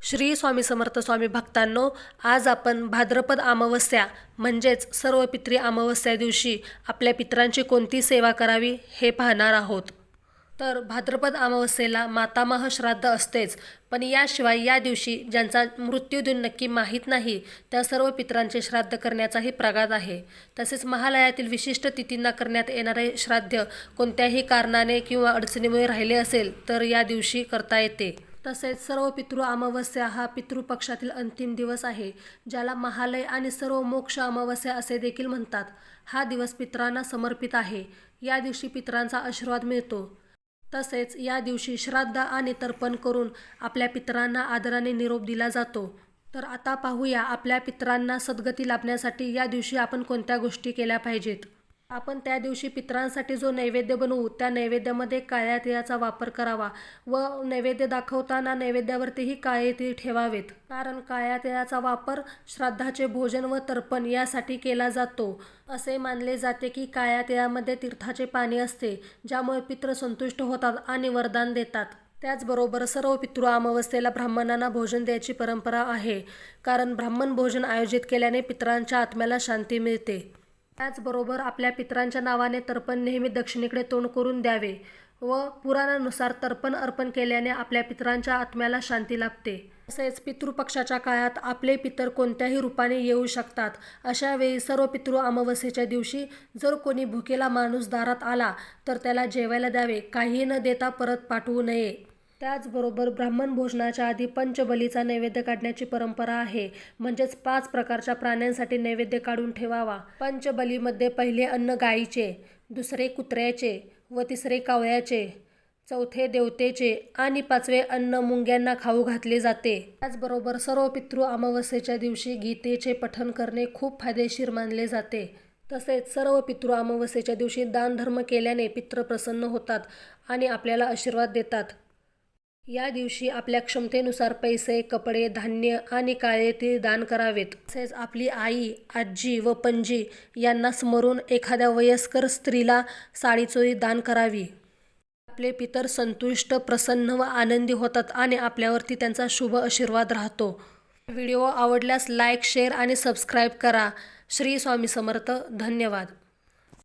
श्री स्वामी समर्थ स्वामी भक्तांनो, आज आपण भाद्रपद अमावस्या म्हणजेच सर्व पितरी अमावस्या दिवशी आपल्या पितरांची कोणती सेवा करावी हे पाहणार आहोत। तर भाद्रपद अमावस्येला मातामह श्राद्ध असतेच, पण याशिवाय या दिवशी ज्यांचा मृत्यूदिन नक्की माहीत नाही त्या सर्व पितरांचे श्राद्ध करण्याचाही प्रघात आहे। तसेच महालयातील विशिष्ट तिथींना करण्यात येणारे श्राद्ध कोणत्याही कारणाने किंवा अडचणीमुळे राहिले असेल तर या दिवशी करता येते। तसेच सर्व पितृ अमावस्या हा पितृपक्षातील अंतिम दिवस आहे, ज्याला महालय आणि सर्व मोक्ष अमावस्या असे देखील म्हणतात। हा दिवस पितरांना समर्पित आहे। या दिवशी पितरांचा आशीर्वाद मिळतो। तसेच या दिवशी श्राद्ध आणि तर्पण करून आपल्या पितरांना आदराने निरोप दिला जातो। तर आता पाहूया आपल्या पितरांना सद्गती लाभण्यासाठी या दिवशी आपण कोणत्या गोष्टी केल्या पाहिजेत। आपण त्या दिवशी पितरांसाठी जो नैवेद्य बनवू त्या नैवेद्यामध्ये काळ्या तिळाचा वापर करावा व नैवेद्य दाखवताना नैवेद्यावरतीही काळे तीळ ठेवावेत, कारण काळ्या तिळाचा वापर श्राद्धाचे भोजन व तर्पण यासाठी केला जातो। असे मानले जाते की काळ्या तिळामध्ये तीर्थाचे पाणी असते, ज्यामुळे पितृ संतुष्ट होतात आणि वरदान देतात। त्याचबरोबर सर्व पितृ अमावस्येला ब्राह्मणांना भोजन द्यायची परंपरा आहे, कारण ब्राह्मण भोजन आयोजित केल्याने पितरांच्या आत्म्याला शांती मिळते। त्याचबरोबर आपल्या पितरांच्या नावाने तर्पण नेहमी दक्षिणेकडे तोंड करून द्यावे व पुराणानुसार तर्पण अर्पण केल्याने आपल्या पितरांच्या आत्म्याला शांती लाभते। तसेच पितृपक्षाच्या काळात आपले पितर कोणत्याही रूपाने येऊ शकतात। अशा वेळी सर्व पितृ अमावस्येच्या दिवशी जर कोणी भुकेला माणूस दारात आला तर त्याला जेवायला द्यावे, काही न देता परत पाठवू नये। त्याचबरोबर ब्राह्मण भोजनाच्या आधी पंचबलीचा नैवेद्य काढण्याची परंपरा आहे, म्हणजेच 5 प्रकारच्या प्राण्यांसाठी नैवेद्य काढून ठेवावा। पंचबलीमध्ये पहिले अन्न गायीचे, दुसरे कुत्र्याचे व तिसरे कावळ्याचे, चौथे देवतेचे आणि 5वे अन्न मुंग्यांना खाऊ घातले जाते। त्याचबरोबर सर्व पितृ अमावस्येच्या दिवशी गीतेचे पठण करणे खूप फायदेशीर मानले जाते। तसेच सर्व पितृ अमावस्येच्या दिवशी दानधर्म केल्याने पितृ प्रसन्न होतात आणि आपल्याला आशीर्वाद देतात। या दिवशी आपल्या क्षमतेनुसार पैसे, कपडे, धान्य आणि काळे तीळ दान करावेत। तसेच आपली आई, आजी व पणजी यांना स्मरून एखाद्या वयस्कर स्त्रीला साडीचोळी दान करावी। आपले पितर संतुष्ट, प्रसन्न व आनंदी होतात आणि आपल्यावरती त्यांचा शुभ आशीर्वाद राहतो। व्हिडिओ आवडल्यास लाईक, शेअर आणि सबस्क्राईब करा। श्री स्वामी समर्थ। धन्यवाद।